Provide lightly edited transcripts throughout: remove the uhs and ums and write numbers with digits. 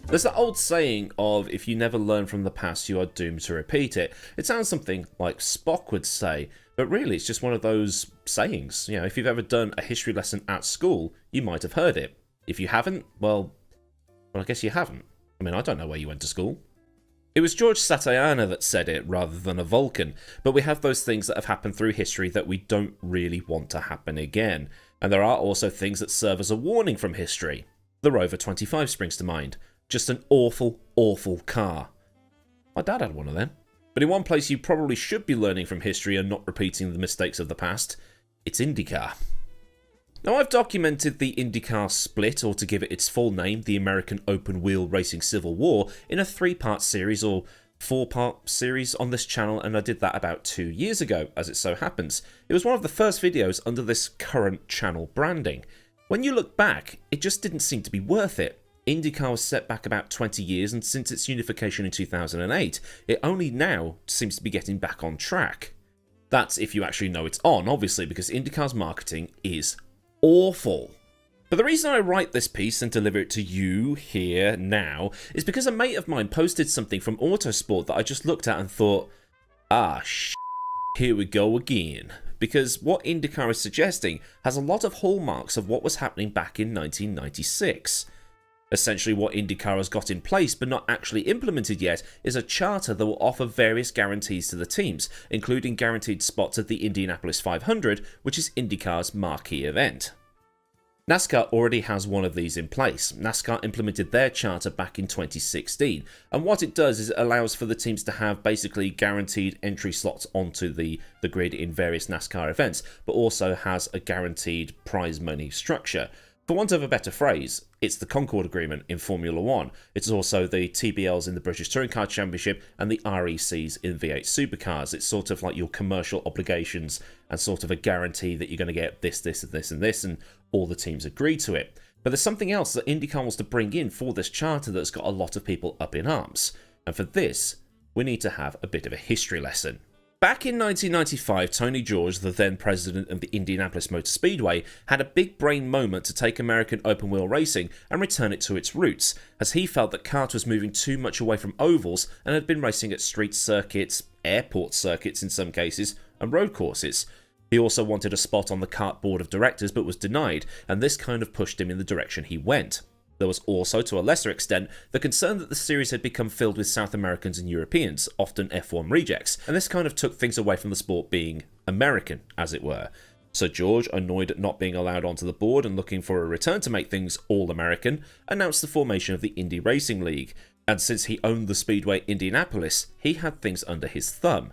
There's that old saying of, if you never learn from the past, you are doomed to repeat it. It sounds something like Spock would say, but really it's just one of those sayings. You know, if you've ever done a history lesson at school, you might have heard it. If you haven't, well, I guess you haven't. I mean, I don't know where you went to school. It was George Santayana that said it rather than a Vulcan, but we have those things that have happened through history that we don't really want to happen again. And there are also things that serve as a warning from history. The Rover 25 springs to mind. Just an awful, awful car. My dad had one of them. But in one place you probably should be learning from history and not repeating the mistakes of the past, it's Indycar. Now, I've documented the Indycar split, or to give it its full name, the American Open Wheel Racing Civil War, in a 3-part series or 4-part series on this channel, and I did that about 2 years ago, as it so happens. It was one of the first videos under this current channel branding. When you look back, it just didn't seem to be worth it. Indycar was set back about 20 years, and since its unification in 2008, it only now seems to be getting back on track. That's if you actually know it's on, obviously, because Indycar's marketing is awful. But the reason I write this piece and deliver it to you here now is because a mate of mine posted something from Autosport that I just looked at and thought, here we go again. Because what Indycar is suggesting has a lot of hallmarks of what was happening back in 1996. Essentially, what Indycar has got in place but not actually implemented yet is a charter that will offer various guarantees to the teams, including guaranteed spots at the Indianapolis 500, which is Indycar's marquee event. NASCAR already has one of these in place. NASCAR implemented their charter back in 2016, and what it does is it allows for the teams to have basically guaranteed entry slots onto the grid in various NASCAR events, but also has a guaranteed prize money structure. For want of a better phrase, it's the Concorde Agreement in Formula 1. It's also the TBLs in the British Touring Car Championship and the RECs in V8 Supercars. It's sort of like your commercial obligations and sort of a guarantee that you're going to get this, this, and this, and this, and all the teams agree to it. But there's something else that IndyCar wants to bring in for this charter that's got a lot of people up in arms. And for this, we need to have a bit of a history lesson. Back in 1995, Tony George, the then president of the Indianapolis Motor Speedway, had a big brain moment to take American open wheel racing and return it to its roots, as he felt that kart was moving too much away from ovals and had been racing at street circuits, airport circuits in some cases, and road courses. He also wanted a spot on the kart board of directors but was denied, and this kind of pushed him in the direction he went. There was also, to a lesser extent, the concern that the series had become filled with South Americans and Europeans, often F1 rejects, and this kind of took things away from the sport being American, as it were. So George, annoyed at not being allowed onto the board and looking for a return to make things all American, announced the formation of the Indy Racing League, and since he owned the speedway Indianapolis, he had things under his thumb.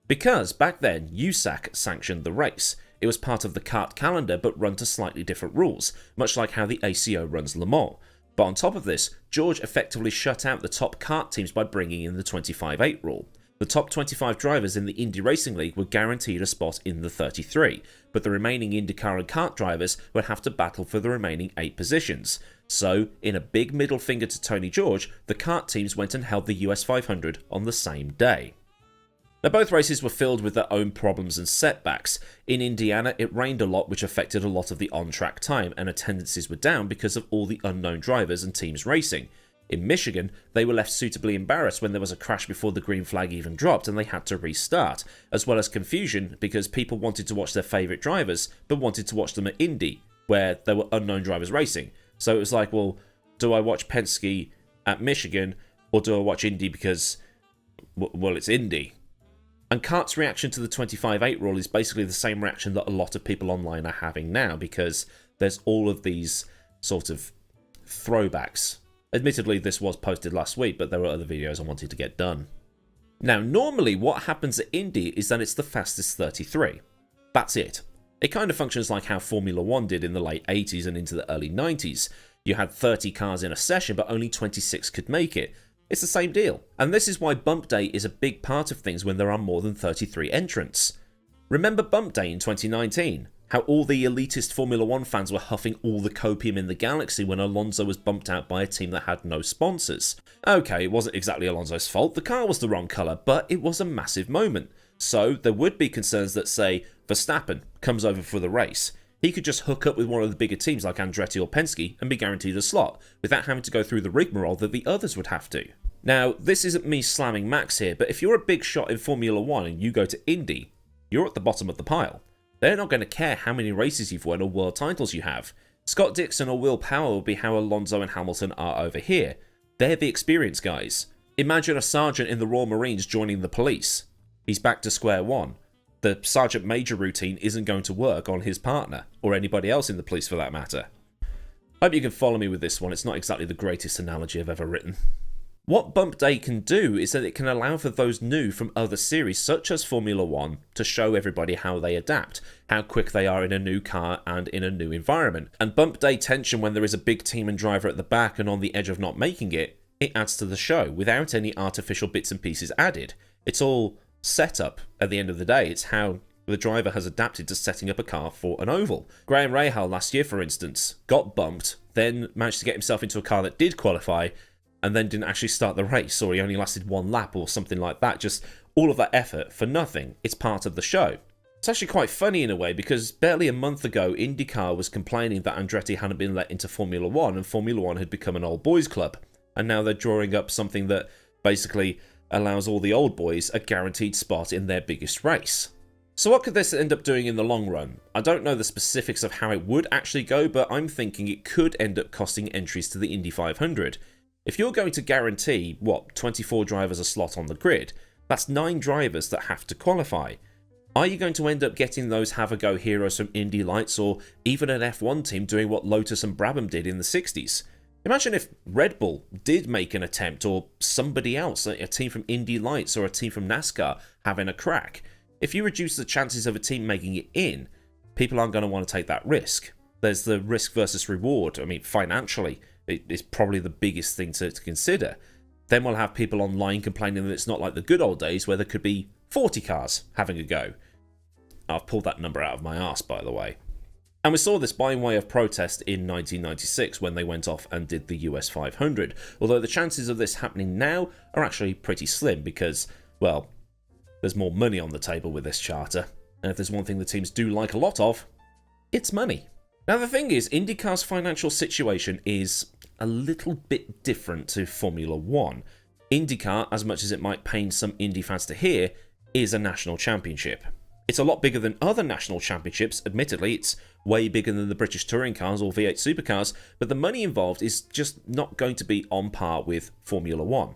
Because back then, USAC sanctioned the race. It was part of the kart calendar but run to slightly different rules, much like how the ACO runs Le Mans. But on top of this, George effectively shut out the top kart teams by bringing in the 25-8 rule. The top 25 drivers in the Indy Racing League were guaranteed a spot in the 33, but the remaining IndyCar and kart drivers would have to battle for the remaining 8 positions. So, in a big middle finger to Tony George, the kart teams went and held the US 500 on the same day. Now, both races were filled with their own problems and setbacks. In Indiana, it rained a lot, which affected a lot of the on-track time, and attendances were down because of all the unknown drivers and teams racing. In Michigan, they were left suitably embarrassed when there was a crash before the green flag even dropped and they had to restart, as well as confusion because people wanted to watch their favourite drivers, but wanted to watch them at Indy, where there were unknown drivers racing. So it was like, well, do I watch Penske at Michigan, or do I watch Indy because, well, it's Indy? And kart's reaction to the 25-8 rule is basically the same reaction that a lot of people online are having now, because there's all of these sort of throwbacks. Admittedly, this was posted last week, but there were other videos I wanted to get done. Now, normally what happens at Indy is that it's the fastest 33. That's it. It kind of functions like how Formula 1 did in the late 80s and into the early 90s. You had 30 cars in a session, but only 26 could make it. It's the same deal, and this is why Bump Day is a big part of things when there are more than 33 entrants. Remember Bump Day in 2019? How all the elitist Formula 1 fans were huffing all the copium in the galaxy when Alonso was bumped out by a team that had no sponsors. Okay, it wasn't exactly Alonso's fault, the car was the wrong colour, but it was a massive moment. So there would be concerns that say, Verstappen comes over for the race. He could just hook up with one of the bigger teams like Andretti or Penske and be guaranteed a slot, without having to go through the rigmarole that the others would have to. Now, this isn't me slamming Max here, but if you're a big shot in Formula 1 and you go to Indy, you're at the bottom of the pile. They're not going to care how many races you've won or world titles you have. Scott Dixon or Will Power will be how Alonso and Hamilton are over here. They're the experienced guys. Imagine a sergeant in the Royal Marines joining the police. He's back to square one. The sergeant major routine isn't going to work on his partner, or anybody else in the police for that matter. Hope you can follow me with this one. It's not exactly the greatest analogy I've ever written. What Bump Day can do is that it can allow for those new from other series such as Formula 1 to show everybody how they adapt, how quick they are in a new car and in a new environment. And Bump Day tension when there is a big team and driver at the back and on the edge of not making it, it adds to the show without any artificial bits and pieces added. It's all set up at the end of the day. It's how the driver has adapted to setting up a car for an oval. Graham Rahal last year, for instance, got bumped, then managed to get himself into a car that did qualify, and then didn't actually start the race, or he only lasted one lap or something like that. Just all of that effort for nothing. It's part of the show. It's actually quite funny in a way, because barely a month ago, Indycar was complaining that Andretti hadn't been let into Formula 1, and Formula 1 had become an old boys club. And now they're drawing up something that basically allows all the old boys a guaranteed spot in their biggest race. So what could this end up doing in the long run? I don't know the specifics of how it would actually go, but I'm thinking it could end up costing entries to the Indy 500. If you're going to guarantee, 24 drivers a slot on the grid, that's 9 drivers that have to qualify. Are you going to end up getting those have-a-go heroes from Indy Lights, or even an F1 team doing what Lotus and Brabham did in the 60s? Imagine if Red Bull did make an attempt, or somebody else, a team from Indy Lights or a team from NASCAR having a crack. If you reduce the chances of a team making it in, people aren't going to want to take that risk. There's the risk versus reward. I mean, financially, it's probably the biggest thing to consider. Then we'll have people online complaining that it's not like the good old days where there could be 40 cars having a go. I've pulled that number out of my arse, by the way. And we saw this by way of protest in 1996 when they went off and did the US 500, although the chances of this happening now are actually pretty slim because, well, there's more money on the table with this charter, and if there's one thing the teams do like a lot of, it's money. Now the thing is, IndyCar's financial situation is a little bit different to Formula 1. IndyCar, as much as it might pain some Indy fans to hear, is a national championship. It's a lot bigger than other national championships, admittedly. It's way bigger than the British touring cars or V8 supercars, but the money involved is just not going to be on par with Formula 1.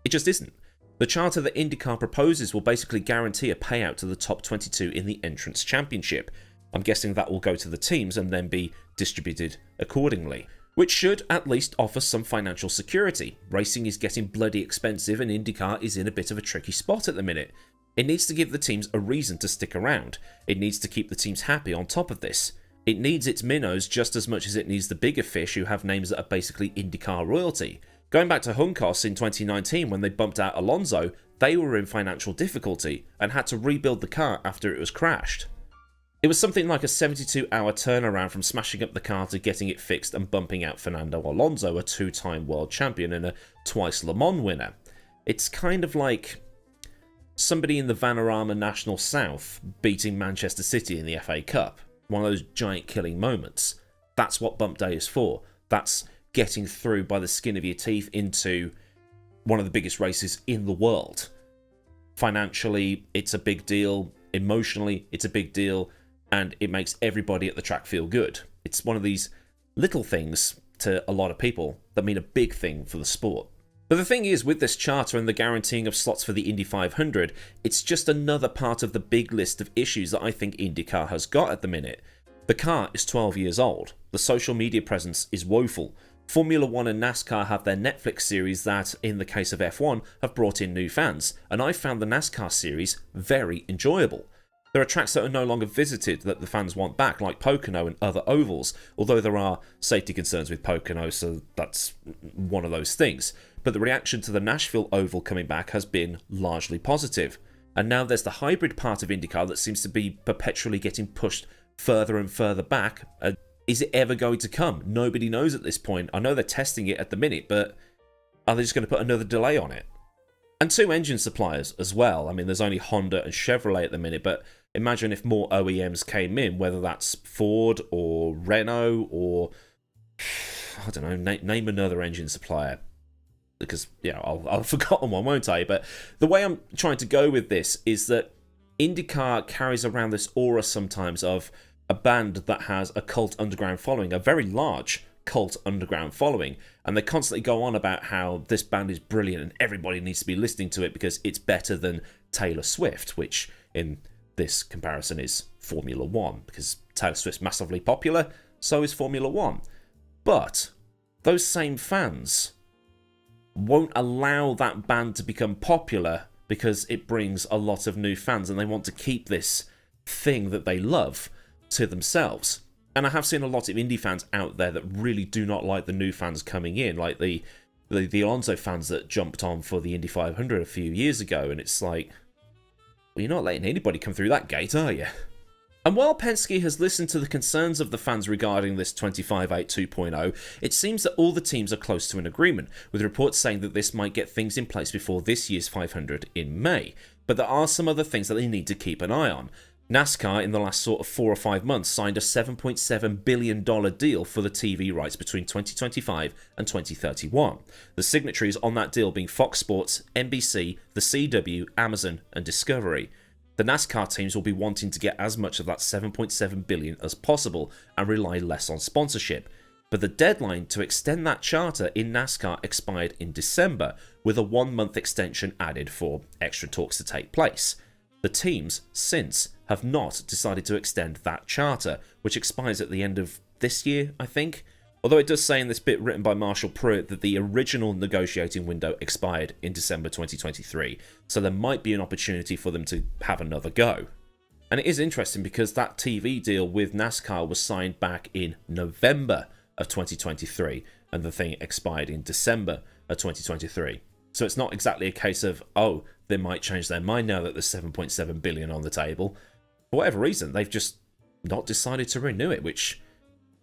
It just isn't. The charter that IndyCar proposes will basically guarantee a payout to the top 22 in the Entrance Championship. I'm guessing that will go to the teams and then be distributed accordingly, which should at least offer some financial security. Racing is getting bloody expensive and IndyCar is in a bit of a tricky spot at the minute. It needs to give the teams a reason to stick around. It needs to keep the teams happy on top of this. It needs its minnows just as much as it needs the bigger fish who have names that are basically IndyCar royalty. Going back to Juncos in 2019 when they bumped out Alonso, they were in financial difficulty and had to rebuild the car after it was crashed. It was something like a 72-hour turnaround from smashing up the car to getting it fixed and bumping out Fernando Alonso, a 2-time world champion and a twice Le Mans winner. It's kind of like somebody in the Vanarama National South beating Manchester City in the FA Cup. One of those giant killing moments. That's what Bump Day is for. That's getting through by the skin of your teeth into one of the biggest races in the world. Financially, it's a big deal. Emotionally, it's a big deal. And it makes everybody at the track feel good. It's one of these little things to a lot of people that mean a big thing for the sport. But the thing is, with this charter and the guaranteeing of slots for the Indy 500, it's just another part of the big list of issues that I think IndyCar has got at the minute. The car is 12 years old. The social media presence is woeful. Formula 1 and NASCAR have their Netflix series that, in the case of F1, have brought in new fans, and I found the NASCAR series very enjoyable. There are tracks that are no longer visited that the fans want back, like Pocono and other ovals, although there are safety concerns with Pocono, so that's one of those things. But the reaction to the Nashville oval coming back has been largely positive. And now there's the hybrid part of IndyCar that seems to be perpetually getting pushed further and further back. Is it ever going to come? Nobody knows at this point. I know they're testing it at the minute, but are they just going to put another delay on it? And two engine suppliers as well. I mean, there's only Honda and Chevrolet at the minute, but imagine if more OEMs came in, whether that's Ford or Renault or, I don't know, name another engine supplier. Because, yeah, I'll forgotten one, won't I? But the way I'm trying to go with this is that IndyCar carries around this aura sometimes of a band that has a cult underground following, a very large cult underground following, and they constantly go on about how this band is brilliant and everybody needs to be listening to it because it's better than Taylor Swift, which in this comparison is Formula One, because Taylor Swift's massively popular, so is Formula One. But those same fans won't allow that band to become popular because it brings a lot of new fans, and they want to keep this thing that they love to themselves. And I have seen a lot of indie fans out there that really do not like the new fans coming in, like the Alonso fans that jumped on for the Indy 500 a few years ago, and it's like, well, you're not letting anybody come through that gate, are you? And while Penske has listened to the concerns of the fans regarding this 25.8 2.0, it seems that all the teams are close to an agreement, with reports saying that this might get things in place before this year's 500 in May. But there are some other things that they need to keep an eye on. NASCAR, in the last sort of 4 or 5 months, signed a $7.7 billion deal for the TV rights between 2025 and 2031. The signatories on that deal being Fox Sports, NBC, the CW, Amazon, and Discovery. The NASCAR teams will be wanting to get as much of that $7.7 billion as possible and rely less on sponsorship. But the deadline to extend that charter in NASCAR expired in December, with a 1-month extension added for extra talks to take place. The teams, since, have not decided to extend that charter, which expires at the end of this year, I think. Although it does say in this bit written by Marshall Pruitt that the original negotiating window expired in December 2023, so there might be an opportunity for them to have another go. And it is interesting because that TV deal with NASCAR was signed back in November of 2023, and the thing expired in December of 2023. So it's not exactly a case of, oh, they might change their mind now that there's $7.7 billion on the table. For whatever reason, they've just not decided to renew it, which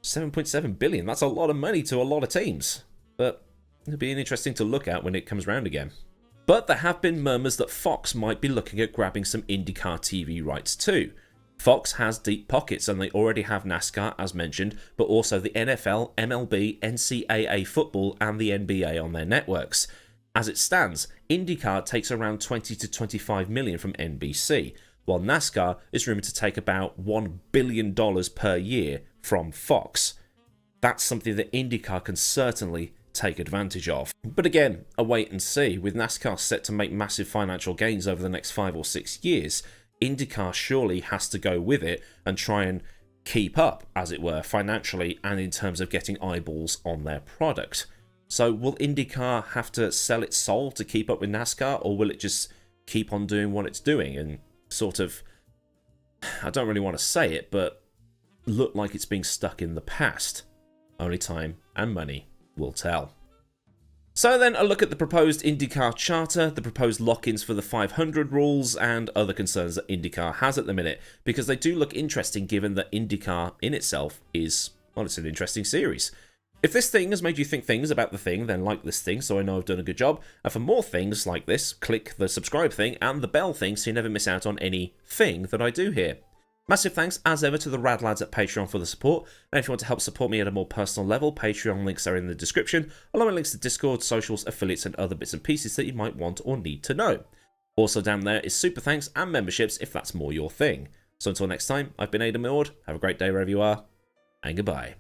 $7.7 billion, that's a lot of money to a lot of teams. But it'll be interesting to look at when it comes round again. But there have been murmurs that Fox might be looking at grabbing some IndyCar TV rights too. Fox has deep pockets and they already have NASCAR, as mentioned, but also the NFL, MLB, NCAA football and the NBA on their networks. As it stands, IndyCar takes around 20 to 25 million from NBC, while NASCAR is rumoured to take about $1 billion per year from Fox. That's something that IndyCar can certainly take advantage of. But again, a wait and see. With NASCAR set to make massive financial gains over the next 5 or 6 years, IndyCar surely has to go with it and try and keep up, as it were, financially and in terms of getting eyeballs on their product. So will IndyCar have to sell its soul to keep up with NASCAR, or will it just keep on doing what it's doing and sort of, I don't really want to say it, but look like it's being stuck in the past? Only time and money will tell. So then, a look at the proposed IndyCar Charter, the proposed lock-ins for the 500 rules, and other concerns that IndyCar has at the minute, because they do look interesting given that IndyCar in itself is, well, it's an interesting series. If this thing has made you think things about the thing, then like this thing so I know I've done a good job. And for more things like this, click the subscribe thing and the bell thing so you never miss out on any thing that I do here. Massive thanks as ever to the rad lads at Patreon for the support. And if you want to help support me at a more personal level, Patreon links are in the description, along with links to Discord, socials, affiliates and other bits and pieces that you might want or need to know. Also down there is super thanks and memberships if that's more your thing. So until next time, I've been AdmiralLaWind, have a great day wherever you are, and goodbye.